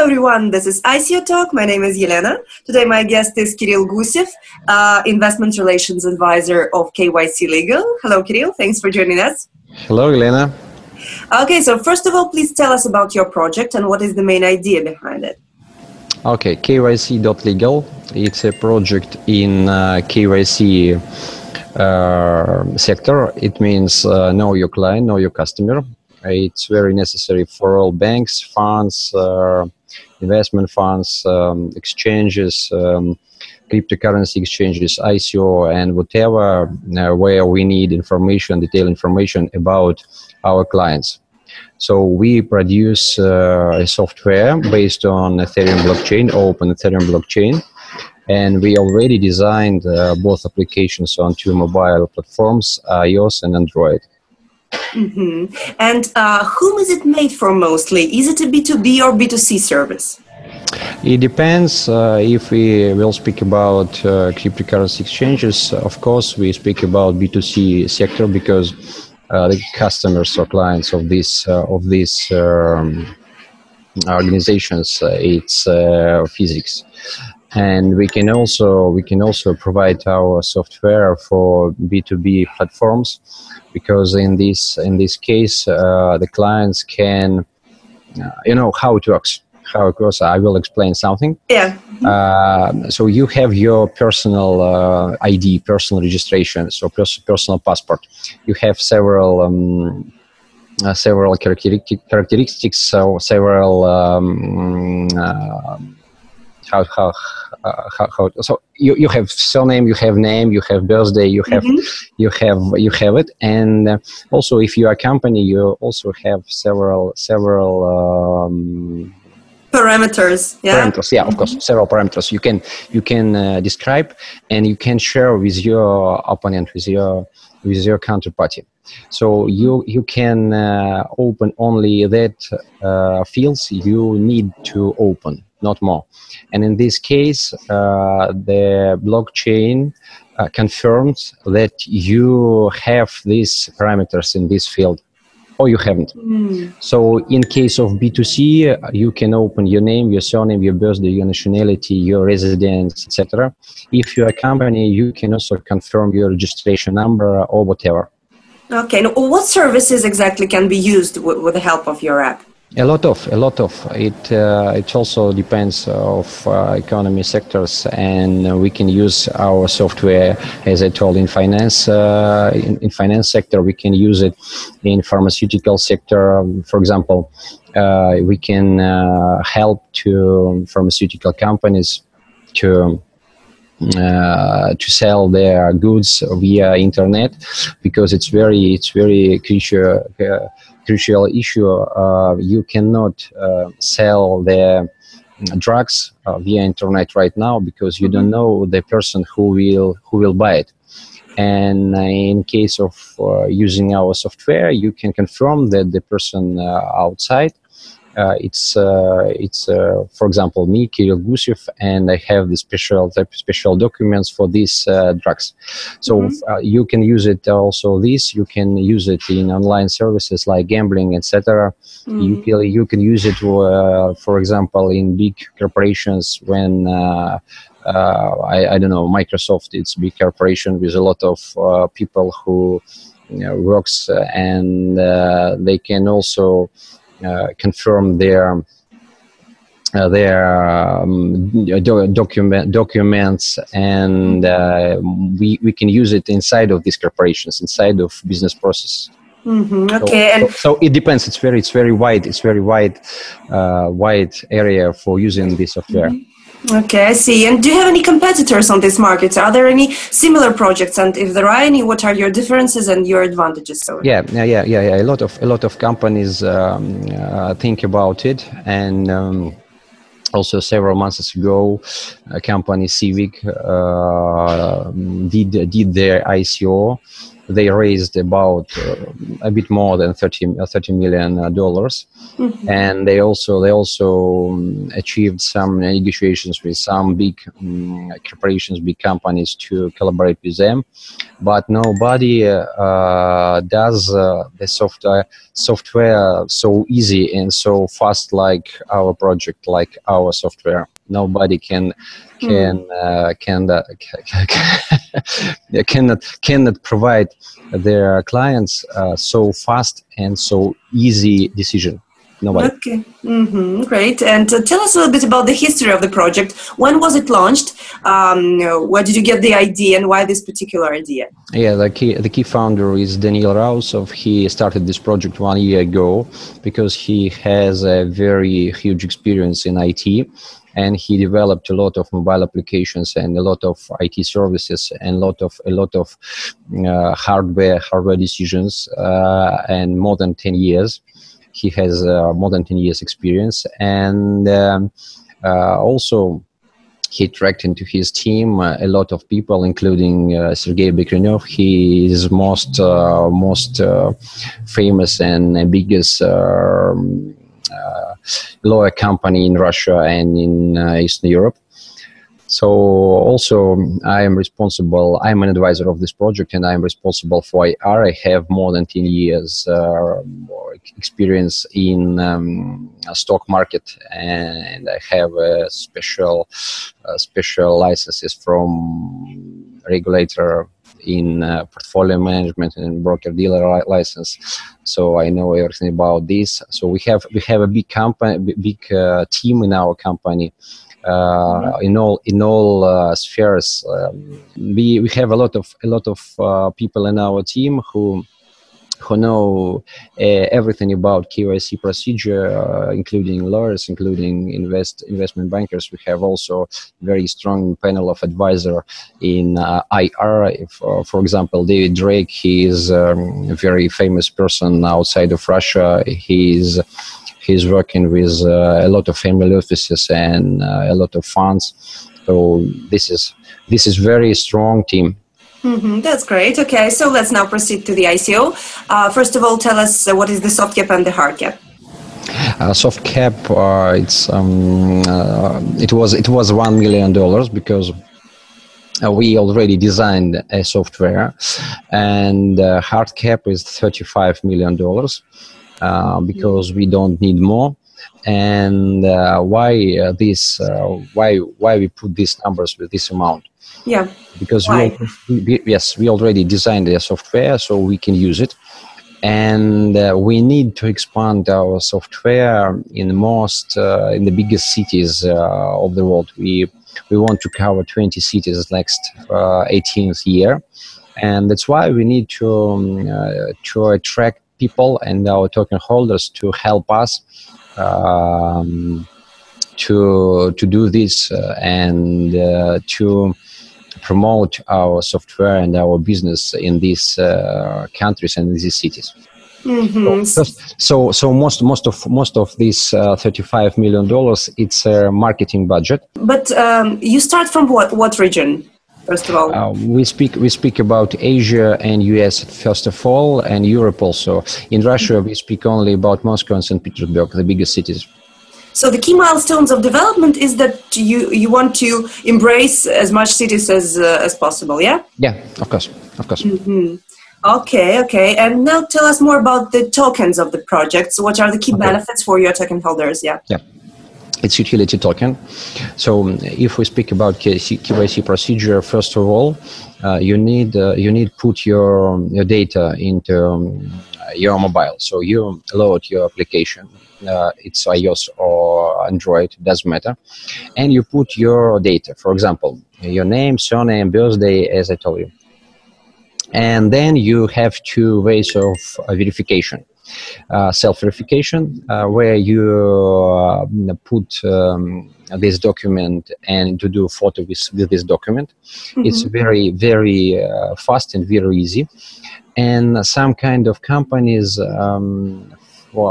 everyone, this is ICO Talk. My name is Yelena. Today my guest is Kirill Gusev, Investment Relations Advisor of KYC.LEGAL. Hello Kirill, thanks for joining us. Hello Yelena. Okay, so first of all, please tell us about your project and what is the main idea behind it. Okay, KYC.LEGAL. It's a project in KYC sector. It means know your client, know your customer. It's very necessary for all banks, funds, investment funds, exchanges, cryptocurrency exchanges, ICO, and whatever where we need information, detailed information about our clients. So we produce a software based on Ethereum blockchain, open Ethereum blockchain, and we already designed both applications on two mobile platforms, iOS and Android. Mm-hmm. And whom is it made for mostly? Is it a B2B or B2C service? It depends. If we will speak about cryptocurrency exchanges, of course, we speak about B2C sector because the customers or clients of these organizations, it's physics. And we can also provide our software for B2B platforms, because in this case the clients can how it works. How it goes, I will explain something. Yeah. So you have your personal ID, personal registration, so personal passport. You have several characteristics, so several so you have surname, you have name, you have birthday, you have you have it, and also if you are a company, you also have several parameters. Yeah. Parameters, yeah, of course, several parameters you can describe, and you can share with your opponent, with your counterparty. So you can open only that fields you need to open, not more. And in this case, the blockchain confirms that you have these parameters in this field, or you haven't. So in case of B2C, you can open your name, your surname, your birthday, your nationality, your residence, etc. If you're a company, you can also confirm your registration number or whatever. Okay. Now, what services exactly can be used with the help of your app? A lot of it. It also depends of economy sectors, and we can use our software, as I told, in finance. In finance sector, we can use it in pharmaceutical sector. For example, we can help to pharmaceutical companies to sell their goods via internet, because it's very crucial issue. You cannot sell the drugs via internet right now, because you don't know the person who will buy it. And in case of using our software, you can confirm that the person outside, it's for example me, Kirill Gusev, and I have the special documents for these drugs. So you can use it also. You can use it in online services like gambling, etc. You can use it, for example, in big corporations when I don't know, Microsoft. It's a big corporation with a lot of people who works, and they can also confirm their documents, and we can use it inside of these corporations, inside of business process. Okay. So it depends. It's very wide. It's very wide area for using this software. Okay, I see. And do you have any competitors on this market? Are there any similar projects? And if there are any, what are your differences and your advantages? So yeah. A lot of companies think about it, and also several months ago, a company Civic did their ICO, they raised about a bit more than $30 million, and they also achieved some negotiations with some big corporations, big companies to collaborate with them. But nobody does the software so easy and so fast like our project, like our software. Nobody cannot provide their clients so fast and so easy decision. Nobody. Okay, great. And tell us a little bit about the history of the project. When was it launched? Where did you get the idea, and why this particular idea? Yeah, the key founder is Daniil Rausov. He started this project 1 year ago because he has a very huge experience in IT, and he developed a lot of mobile applications and a lot of IT services and a lot of hardware decisions, and more than 10 years. He has more than 10 years experience, and also he attracted into his team a lot of people, including Sergey Bekrinov. He is most famous and biggest lawyer company in Russia and in Eastern Europe. So also I'm an advisor of this project, and I'm responsible for IR. I have more than 10 years experience in stock market, and I have special licenses from regulator in portfolio management and broker-dealer license. So I know everything about this. So we have a big company, big team in our company. In all spheres, we have a lot of people in our team who know everything about KYC procedure, including lawyers, including investment bankers. We have also very strong panel of advisor in IR. For example, David Drake, he is a very famous person outside of Russia. He's working with a lot of family offices and a lot of funds. So this is very strong team. That's great. Okay, so let's now proceed to the ICO. First of all, tell us what is the soft cap and the hard cap. Soft cap, it was $1 million because we already designed a software, and hard cap is $35 million. Because we don't need more. And why we put these numbers with this amount? Yeah. Because we already designed the software, so we can use it, and we need to expand our software in the biggest cities of the world. We want to cover 20 cities next 18th year, and that's why we need to attract people and our token holders to help us to do this and to promote our software and our business in these countries and in these cities. So most of this $35 million, it's a marketing budget. But you start from what region? First of all, we speak about Asia and US first of all, and Europe also. In Russia, we speak only about Moscow and St. Petersburg, the biggest cities. So the key milestones of development is that you want to embrace as much cities as possible, yeah? Yeah, of course. Okay. And now tell us more about the tokens of the project. So what are the key benefits for your token holders? Yeah. It's utility token. So if we speak about KYC procedure, first of all, you need put your data into your mobile. So you load your application. It's iOS or Android, doesn't matter. And you put your data, for example, your name, surname, birthday, as I told you. And then you have two ways of verification. Self-verification, where you put this document and to do a photo with this document. It's very, very fast and very easy. And some kind of companies,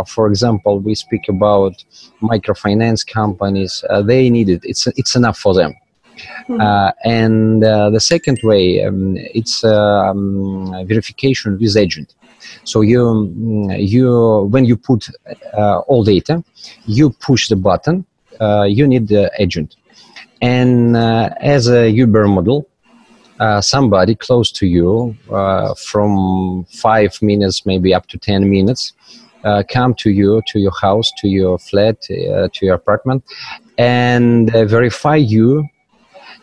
for example, we speak about microfinance companies, they need it. It's enough for them. And the second way, it's verification with agent. So when you put all data, you push the button. You need the agent, and as a Uber model, somebody close to you, from 5 minutes maybe up to 10 minutes, come to you, to your house, to your flat, to your apartment, and verify you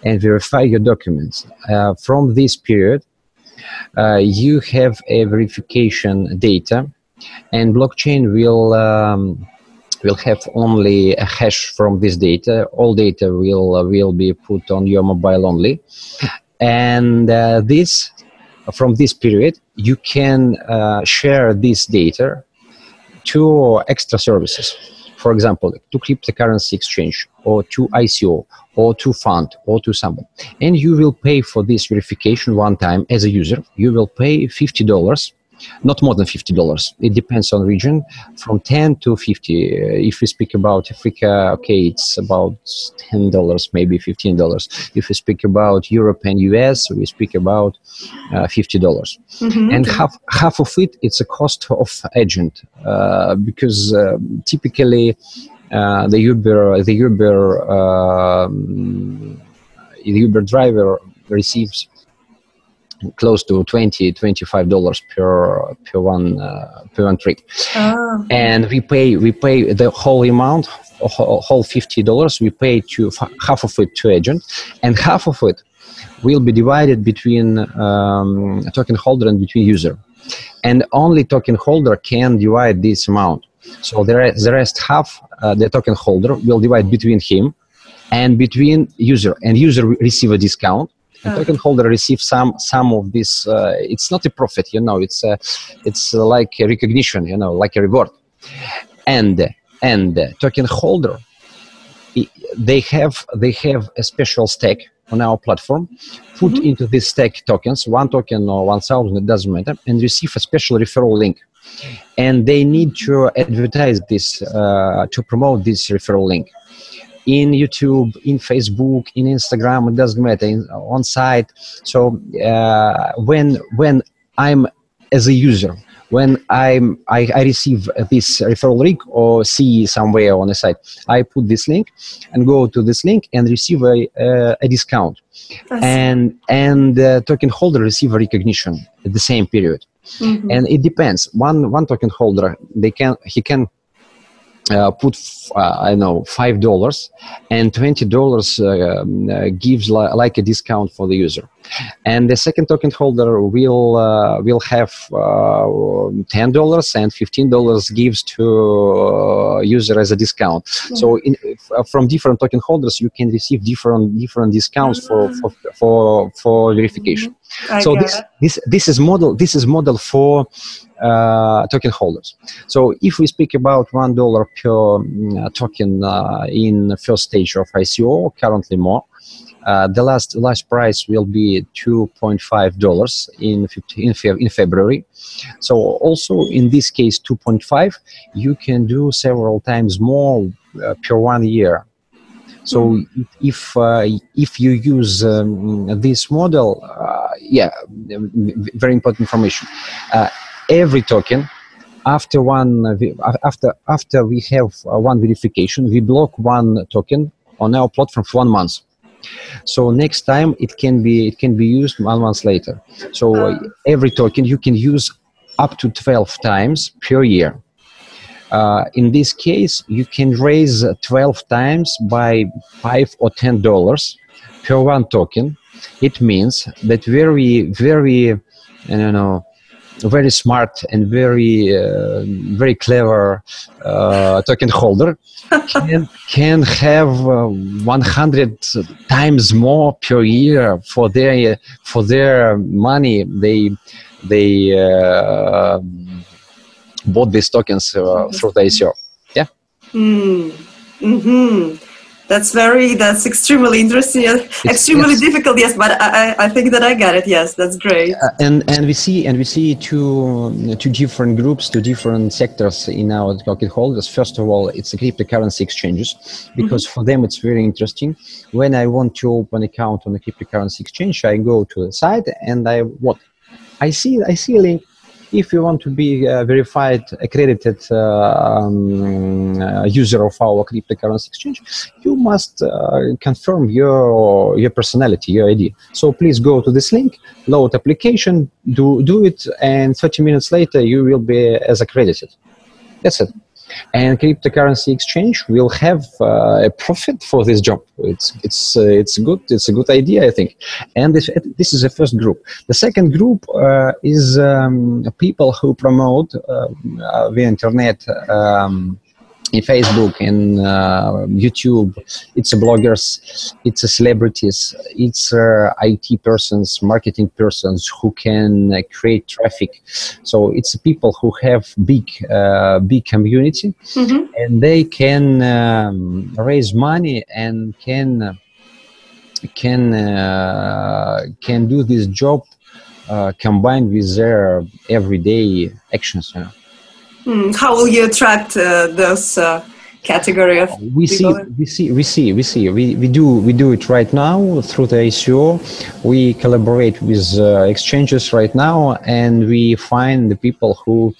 and verify your documents. From this period, you have a verification data, and blockchain will have only a hash from this data. All data will be put on your mobile only, and from this period you can share this data to extra services. For example, to cryptocurrency exchange, or to ICO, or to fund, or to somebody. And you will pay for this verification one time as a user. You will pay $50, not more than $50. It depends on region, from 10 to 50. If we speak about Africa, okay, it's about $10, maybe $15. If we speak about Europe and US, we speak about $50. And half of it, it's a cost of agent, because typically the Uber driver receives close to $20-25 per one trip. And we pay the whole amount, whole $50. We pay to half of it to agent, and half of it will be divided between token holder and between user. And only token holder can divide this amount. So the rest half, the token holder will divide between him and between user, and user will receive a discount. The token holder receives some of this. It's not a profit, it's like a recognition, like a reward. And token holder, they have a special stack on our platform. Put into this stack tokens, 1 token or 1,000, it doesn't matter, and receive a special referral link. And they need to advertise this, to promote this referral link. In YouTube, in Facebook, in Instagram, it doesn't matter, on site. So when I'm as a user, when I receive this referral link or see somewhere on the site, I put this link and go to this link and receive a discount. And the token holder receive a recognition at the same period. And it depends. One token holder, he can put $5, and $20 gives like a discount for the user. And the second token holder will have $10, and $15 gives to user as a discount. So from different token holders, you can receive different discounts for verification. So this is model for token holders. So if we speak about $1 per token in the first stage of ICO, currently more, the last price will be $2.5 in February. So also in this case 2.5, you can do several times more per 1 year. So if you use this model, very important information. Every token, after we have one verification, we block one token on our platform for 1 month. So next time it can be used 1 month later. So every token you can use up to 12 times per year. In this case, you can raise 12 times by $5 or $10 per one token. It means that very smart and very clever token holder can have 100 times more per year for their money. They bought these tokens through the ICO. That's extremely interesting. Extremely difficult, yes, but I think that I got it. Yes, that's great. And we see two different groups, two different sectors in our token holders. First of all, it's the cryptocurrency exchanges, because for them it's very interesting. When I want to open an account on a cryptocurrency exchange, I go to the site and I see a link. If you want to be a verified, accredited user of our cryptocurrency exchange, you must confirm your personality, your ID. So please go to this link, load application, do it, and 30 minutes later you will be as accredited. That's it. And cryptocurrency exchange will have a profit for this job. It's good. It's a good idea, I think. And this is the first group. The second group is people who promote via internet. In Facebook and YouTube, it's bloggers, it's celebrities, it's IT persons, marketing persons who can create traffic. So it's people who have big community, and they can raise money and can do this job combined with their everyday actions. You know. How will you attract those category of people? We do it right now through the ICO. We collaborate with exchanges right now, and we find the people who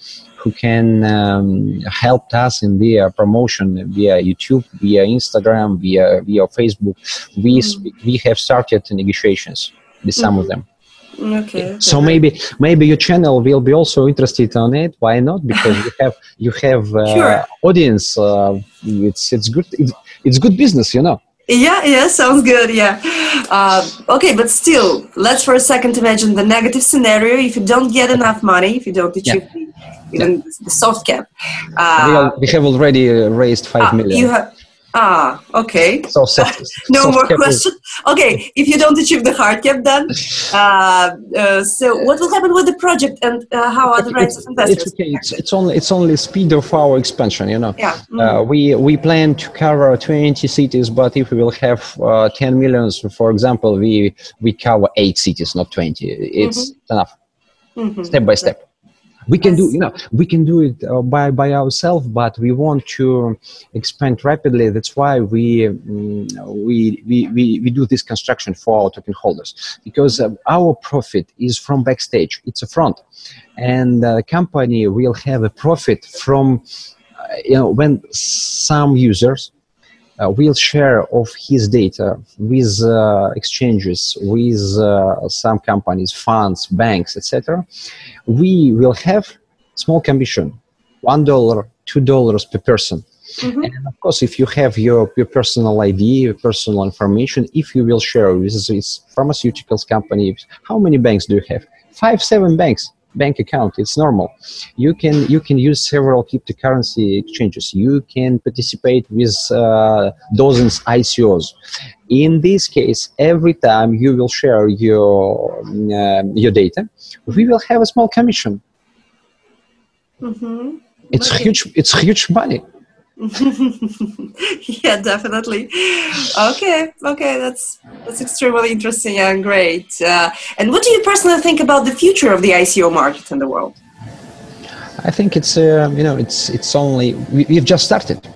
can help us in their promotion via YouTube, via Instagram, via Facebook. We have started negotiations with some of them. Okay. So maybe your channel will be also interested on it. Why not? Because you have sure. Audience. It's good. It's good business, you know. Yeah, sounds good. Yeah. Okay, but still, let's for a second imagine the negative scenario. If you don't get enough money, if you don't achieve even the soft cap, we have already raised 5 million. Okay. So no more questions. Okay, if you don't achieve the hard cap, then so what will happen with the project, and how are the rights of investors? It's okay. It's only speed of our expansion. You know. Yeah. We plan to cover 20 cities, but if we will have 10 millions, for example, we cover 8 cities, not 20. It's enough. Step by step. We can do, we can do it by ourselves, but we want to expand rapidly. That's why we do this construction for our token holders, because our profit is from backstage. It's a front, and the company will have a profit from, when some users will share of his data with exchanges, with some companies, funds, banks, etc. We will have small commission, $1, $2 per person. And of course, if you have your personal ID, your personal information, if you will share with this pharmaceuticals company, how many banks do you have? 5, 7 banks. Bank account, it's normal. You can use several cryptocurrency exchanges. You can participate with dozens ICOs. In this case, every time you will share your data, we will have a small commission. It's huge money. Yeah, definitely. Okay, that's extremely interesting and great. And what do you personally think about the future of the ICO market in the world? I think it's it's only we've just started.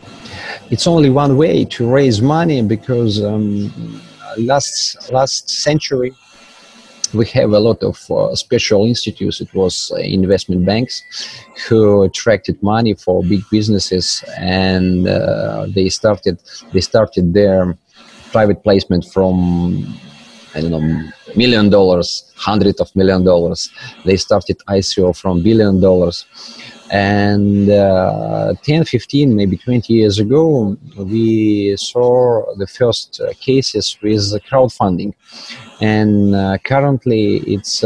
It's only one way to raise money, because last century we have a lot of special institutes. It was investment banks who attracted money for big businesses, and they started their private placement from, I don't know, $1 million, hundreds of $1 million. They started ICO from $1 billion. And 10, 15, maybe 20 years ago, we saw the first cases with crowdfunding, and currently it's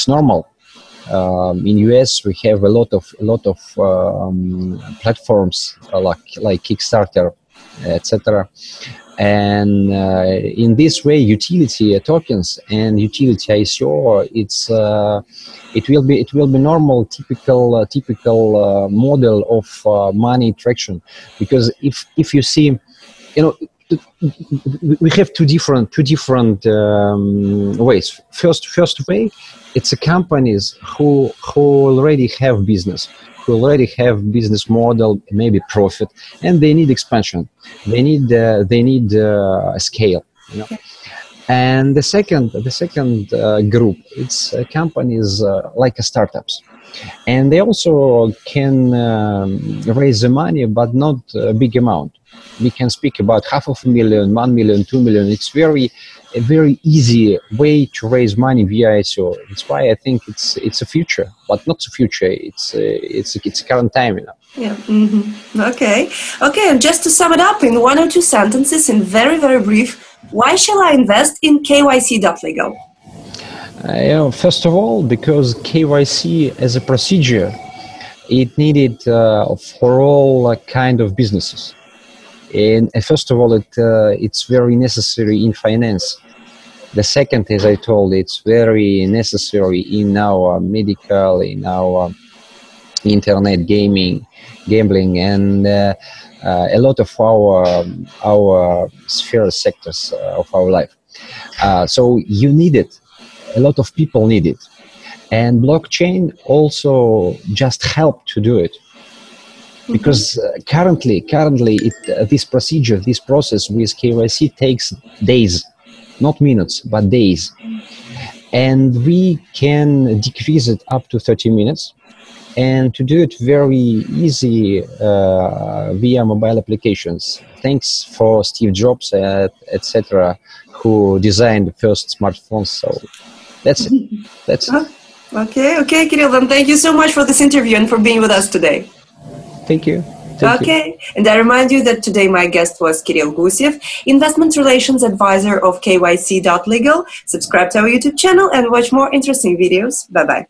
normal. In US, we have a lot of platforms like Kickstarter, etc. And in this way, utility tokens and utility ICO, it will be normal, typical model of money attraction. Because if you see you know, we have two different ways. First way, it's a companies who already have business, who already have business model, maybe profit, and they need expansion. They need a scale. You know? And the second group, it's companies like startups, and they also can raise the money, but not a big amount. We can speak about $500,000, 1 million, 2 million. It's a very easy way to raise money via ICO. That's why I think it's a future, but not the future. It's current time, you know. Yeah. Mm-hmm. Okay. And just to sum it up in 1 or 2 sentences, in very, very brief, why shall I invest in KYC.LEGAL? First of all, because KYC as a procedure, it needed for all kind of businesses. And first of all, it's very necessary in finance. The second, as I told, it's very necessary in our medical, in our internet gambling, and a lot of our sphere sectors of our life. So you need it. A lot of people need it, and blockchain also just helped to do it. Because currently, this procedure, this process with KYC takes days, not minutes, but days. And we can decrease it up to 30 minutes. And to do it very easy via mobile applications. Thanks for Steve Jobs, etc., who designed the first smartphones. So that's it. That's it. Okay, Kirill, then thank you so much for this interview and for being with us today. Thank you. Okay, and I remind you that today my guest was Kirill Gusev, Investment Relations Advisor of KYC.LEGAL. Subscribe to our YouTube channel and watch more interesting videos. Bye-bye.